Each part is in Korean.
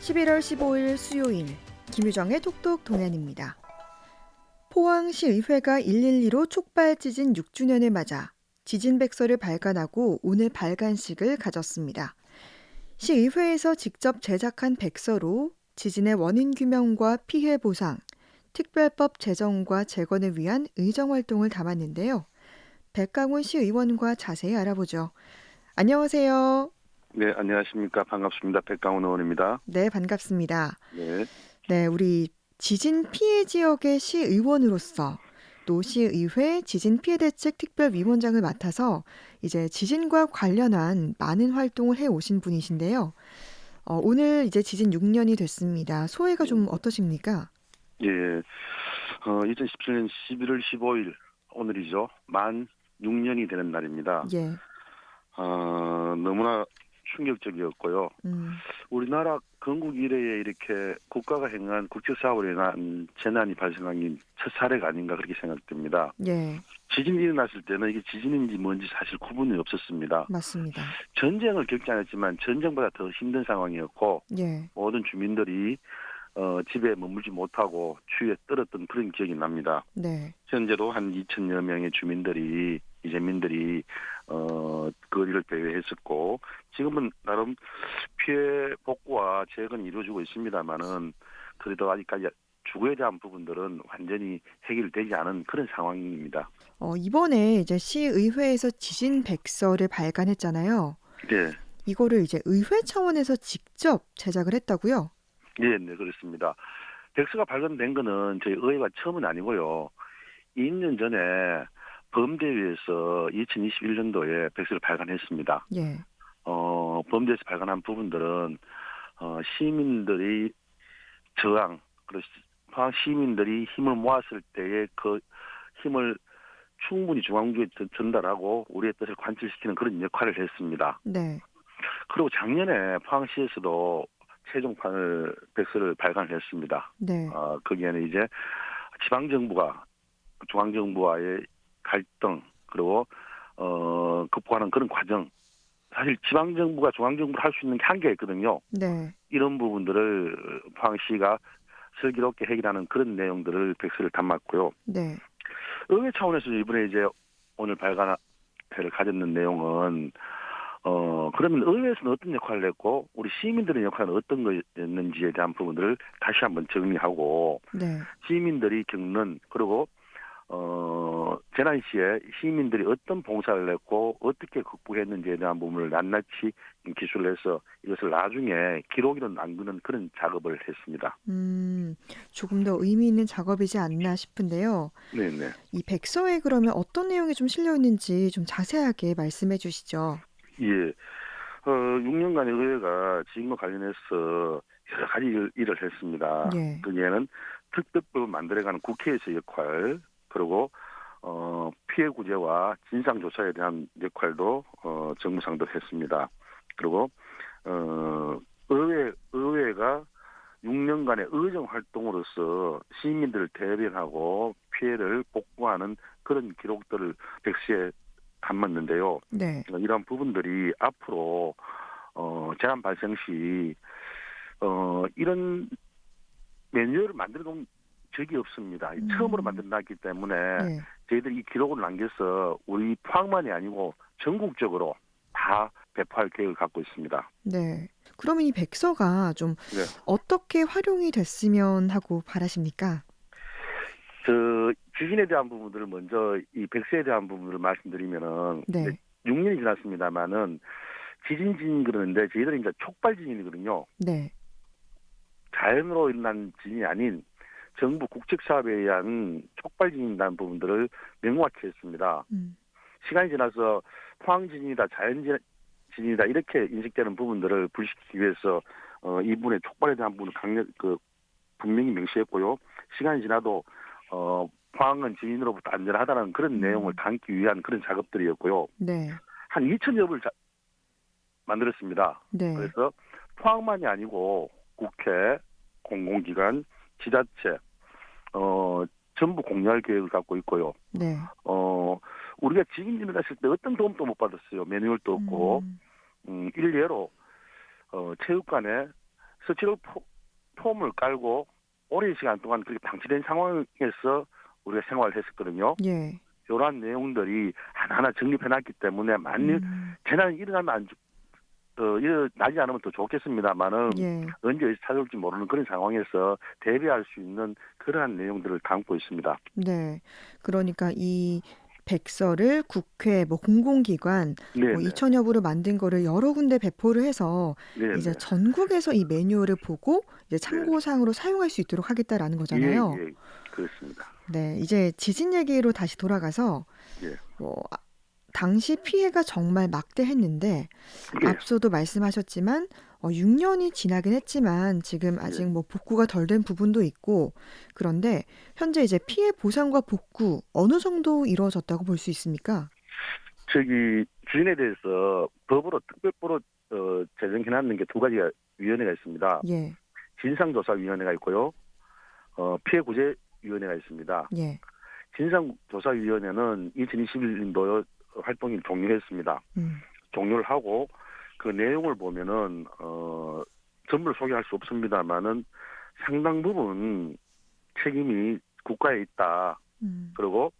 11월 15일 수요일 김유정의 톡톡 동안입니다. 포항시의회가 112로 촉발 지진 6주년을 맞아 지진백서를 발간하고 오늘 발간식을 가졌습니다. 시의회에서 직접 제작한 백서로 지진의 원인 규명과 피해 보상, 특별법 제정과 재건을 위한 의정활동을 담았는데요. 백강훈 시의원과 자세히 알아보죠. 안녕하세요. 네, 안녕하십니까. 반갑습니다. 백강훈 의원입니다. 네, 반갑습니다. 네. 네, 우리 지진 피해 지역의 시의원으로서 또 시의회 지진 피해 대책 특별위원장을 맡아서 이제 지진과 관련한 많은 활동을 해 오신 분이신데요. 오늘 이제 지진 6년이 됐습니다. 소회가 좀 어떠십니까? 예. 2017년 11월 15일 오늘이죠. 만 6년이 되는 날입니다. 예. 너무나 충격적이었고요. 음, 우리나라 건국 이래에 이렇게 국가가 행한 국제사업을 행한 재난이 발생한 게 첫 사례가 아닌가 그렇게 생각됩니다. 예, 지진이 일어났을 때는 이게 지진인지 뭔지 사실 구분이 없었습니다. 맞습니다. 전쟁을 겪지 않았지만 전쟁보다 더 힘든 상황이었고 예, 모든 주민들이 집에 머물지 못하고 추위에 떨었던 그런 기억이 납니다. 네, 현재도 한 2천여 명의 이재민들이 거리를 배회했었고 지금은 나름 피해 복구와 재건이 이루어지고 있습니다만은 그래도 아직까지 주거에 대한 부분들은 완전히 해결되지 않은 그런 상황입니다. 이번에 이제 시의회에서 지진 백서를 발간했잖아요. 네, 이거를 이제 의회 차원에서 직접 제작을 했다고요? 네, 네 그렇습니다. 백서가 발간된 거는 저희 의회가 처음은 아니고요. 2년 전에 범대위에서 2021년도에 백서를 발간했습니다. 예, 범대에서 발간한 부분들은 시민들의 저항, 그리고 포항 시민들이 힘을 모았을 때의 그 힘을 충분히 중앙주에 전달하고 우리의 뜻을 관철시키는 그런 역할을 했습니다. 네, 그리고 작년에 포항시에서도 최종판을 백서를 발간했습니다. 네, 거기에는 이제 지방정부가 중앙정부와의 갈등 그리고 극복하는 그런 과정. 사실 지방정부가 중앙정부를 할 수 있는 게 한계가 있거든요. 네, 이런 부분들을 포항시가 슬기롭게 해결하는 그런 내용들을 백서를 담았고요. 네, 의회 차원에서 이번에 이제 오늘 발간회를 가졌는 내용은 그러면 의회에서는 어떤 역할을 했고 우리 시민들의 역할은 어떤 거였는지에 대한 부분들을 다시 한번 정리하고 네. 시민들이 겪는 그리고 재난 시에 시민들이 어떤 봉사를 했고 어떻게 극복했는지에 대한 부분을 낱낱이 기술해서 이것을 나중에 기록으로 남기는 그런 작업을 했습니다. 조금 더 의미 있는 작업이지 않나 싶은데요. 네네. 이 백서에 그러면 어떤 내용이 좀 실려 있는지 좀 자세하게 말씀해 주시죠. 예. 6년간의 의회가 지진과 관련해서 여러 가지 일을 했습니다. 예, 거기에는 특별법을 만들어가는 국회에서의 역할, 그리고 피해 구제와 진상 조사에 대한 역할도 정무상도 했습니다. 그리고 의회가 6년간의 의정 활동으로서 시민들을 대변하고 피해를 복구하는 그런 기록들을 백서에 담았는데요. 네, 이런 부분들이 앞으로 재난 발생 시 이런 매뉴얼을 만들어 놓은 적이 없습니다. 처음으로 만들어놨기 때문에 예, 저희들이 이 기록을 남겨서 우리 포항만이 아니고 전국적으로 다 배포할 계획을 갖고 있습니다. 네. 그러면 이 백서가 좀 네. 어떻게 활용이 됐으면 하고 바라십니까? 지진에 대한 부분들을 먼저 이 백서에 대한 부분들을 말씀드리면은 이제 네, 6년이 지났습니다만은 지진 그러는데 저희들은 이제 촉발 지진이거든요. 네, 자연으로 일어난 지진이 아닌 정부 국책 사업에 의한 촉발 지진이라는 부분들을 명확히 했습니다. 음, 시간이 지나서 포항 지진이다, 자연 지진이다 이렇게 인식되는 부분들을 불식시키기 위해서 이 부분의 촉발에 대한 부분을 분명히 명시했고요. 시간이 지나도 포항은 지진으로부터 안전하다는 그런 내용을 담기 위한 그런 작업들이었고요. 네, 한 2천여 부를 만들었습니다. 네, 그래서 포항만이 아니고 국회, 공공기관, 지자체 전부 공유할 계획을 갖고 있고요. 네, 우리가 지진 일어났을 때 어떤 도움도 못 받았어요. 매뉴얼도 없고 음, 일례로 체육관에 스치로 폼을 깔고 오랜 시간 동안 그렇게 방치된 상황에서 우리가 생활을 했었거든요. 예. 이러한 내용들이 하나하나 정립해놨기 때문에 만일 음. 재난이 일어나면 일어나지 않으면 더 좋겠습니다만은 예. 언제 찾아올지 모르는 그런 상황에서 대비할 수 있는 그러한 내용들을 담고 있습니다. 네. 그러니까 이 백서를 국회, 뭐 공공기관, 뭐 네네. 2천여 부로 만든 거를 여러 군데 배포를 해서 이제 네네. 전국에서 이 매뉴얼을 보고 이제 네. 참고사항으로 사용할 수 있도록 하겠다라는 예, 거잖아요. 예. 그렇습니다. 네. 이제 지진 얘기로 다시 돌아가서 예. 뭐 당시 피해가 정말 막대했는데 예. 앞서도 말씀하셨지만 6년이 지나긴 했지만 지금 예. 아직 뭐 복구가 덜 된 부분도 있고 그런데 현재 이제 피해 보상과 복구 어느 정도 이루어졌다고 볼 수 있습니까? 주인에 대해서 법으로 특별법으로 제정해놨는 게 두 가지가 위원회가 있습니다. 예, 진상조사위원회가 있고요. 피해구제위원회가 있습니다. 예, 진상조사위원회는 2021년도 활동이 종료했습니다. 음, 종료를 하고 그 내용을 보면은 전부를 소개할 수 없습니다만은 상당 부분 책임이 국가에 있다. 음, 그리고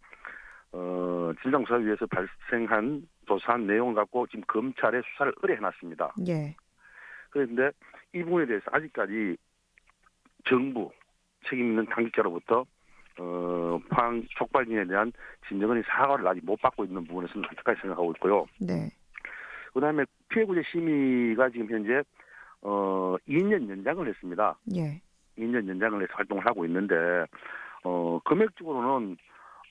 진상조사위에서 발생한 조사한 내용을 갖고 지금 검찰에 수사를 의뢰해놨습니다. 예, 그런데 이 부분에 대해서 아직까지 정부 책임 있는 당국자로부터 포항 촉발진에 대한 진정한 사과를 아직 못 받고 있는 부분에서는 안타깝게 생각하고 있고요. 네, 그다음에 피해구제 심의가 지금 현재 2년 연장을 했습니다. 예, 2년 연장을 해서 활동을 하고 있는데 금액적으로는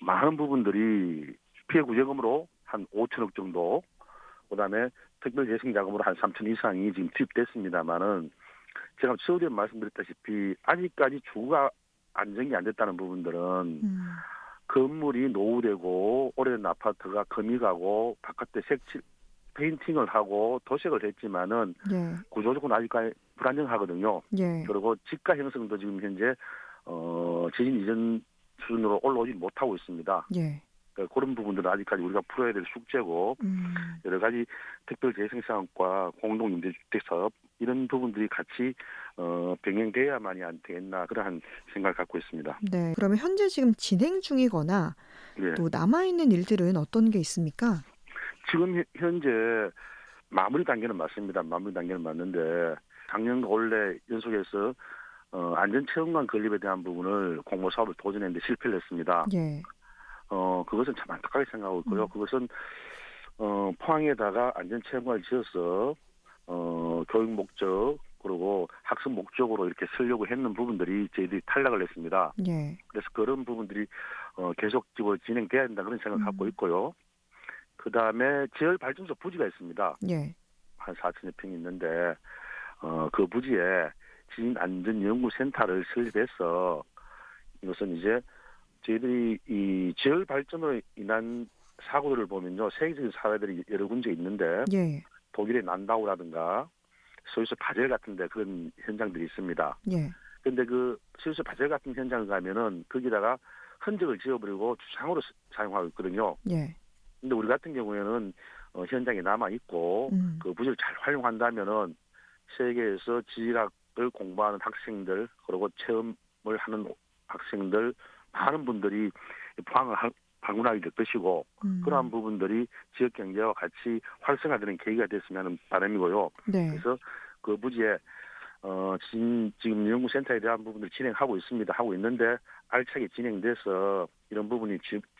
많은 부분들이 피해구제금으로 한 5천억 정도, 그다음에 특별재생자금으로 한 3천 이상이 지금 투입됐습니다만은 제가 처음에 말씀드렸다시피 아직까지 주거가 안정이 안 됐다는 부분들은 음, 건물이 노후되고 오래된 아파트가 금이 가고 바깥에 색칠 페인팅을 하고 도색을 했지만은 예, 구조조건 아직까지 불안정하거든요. 예, 그리고 집가 형성도 지금 현재 지진 이전 수준으로 올라오지 못하고 있습니다. 예, 그러니까 그런 부분들은 아직까지 우리가 풀어야 될 숙제고 여러 가지 특별재생사업과 공동임대주택 사업 이런 부분들이 같이 병행돼야만이 안 되겠나 그러한 생각을 갖고 있습니다. 네. 그러면 현재 지금 진행 중이거나 네. 또 남아있는 일들은 어떤 게 있습니까? 지금 현재 마무리 단계는 맞습니다. 마무리 단계는 맞는데 작년과 올해 연속해서 안전체험관 건립에 대한 부분을 공모 사업을 도전했는데 실패를 했습니다. 예, 그것은 참 안타깝게 생각하고 있고요. 음, 그것은 포항에다가 안전체험관을 지어서 교육 목적 그리고 학습 목적으로 이렇게 쓰려고 했는 부분들이 저희들이 탈락을 했습니다. 예, 그래서 그런 부분들이 계속적으로 진행돼야 된다 그런 생각을 갖고 음, 있고요. 그 다음에 지열 발전소 부지가 있습니다. 예, 한 4천여 평이 있는데 그 부지에 지진안전연구센터를 설립해서 이것은 이제 저희들이 이 지열 발전으로 인한 사고들을 보면요 세계적인 사례들이 여러 군데 있는데 예, 독일의 난다우라든가 스위스 바젤 같은데 그런 현장들이 있습니다. 예, 그런데 그 스위스 바젤 같은 현장을 가면은 거기다가 흔적을 지워버리고 주상으로 사용하고 있거든요. 예, 근데 우리 같은 경우에는 현장에 남아 있고 음, 그 부지를 잘 활용한다면은 세계에서 지질학을 공부하는 학생들 그리고 체험을 하는 학생들 많은 분들이 포항을 방문하게 될 것이고 그러한 음, 부분들이 지역 경제와 같이 활성화되는 계기가 됐으면 하는 바람이고요. 네, 그래서 그 부지에 지금 연구센터에 대한 부분을 진행하고 있습니다. 하고 있는데 알차게 진행돼서 이런 부분이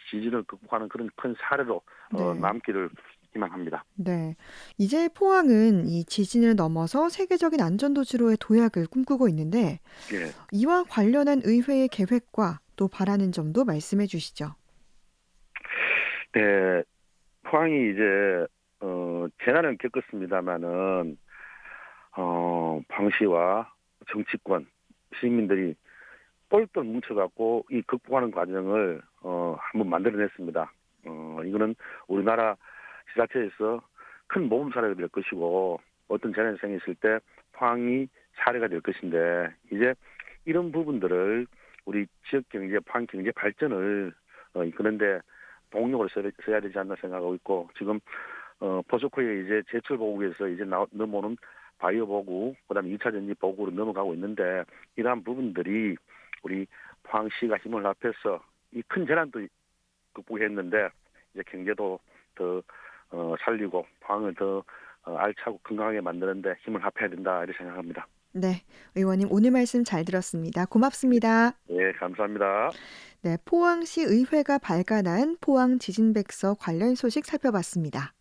지진을 극복하는 그런 큰 사례로 네, 남기를 희망합니다. 네. 이제 포항은 이 지진을 넘어서 세계적인 안전도시로의 도약을 꿈꾸고 있는데 예. 이와 관련한 의회의 계획과 또 바라는 점도 말씀해 주시죠. 네, 포항이 이제 재난을 겪었습니다마는 방시와 정치권, 시민들이 똘똘 뭉쳐갖고 이 극복하는 과정을 한번 만들어냈습니다. 이거는 우리나라 지자체에서 큰 모범 사례가 될 것이고 어떤 재난이 생겼을 때 포항이 사례가 될 것인데 이제 이런 부분들을 우리 지역 경제, 포항 경제 발전을 이끄는데 동력으로 써야 되지 않나 생각하고 있고 지금 포스코에 이제 제철 보국에서 이제 넘어오는 바이오 보고 그다음에 2차 전지 보고로 넘어가고 있는데 이러한 부분들이 우리 포항시가 힘을 합해서 이 큰 재난도 극복했는데 이제 경제도 더 살리고 포항을 더 알차고 건강하게 만드는데 힘을 합해야 된다 이렇게 생각합니다. 네. 의원님 오늘 말씀 잘 들었습니다. 고맙습니다. 네, 감사합니다. 네. 포항시 의회가 발간한 포항 지진백서 관련 소식 살펴봤습니다.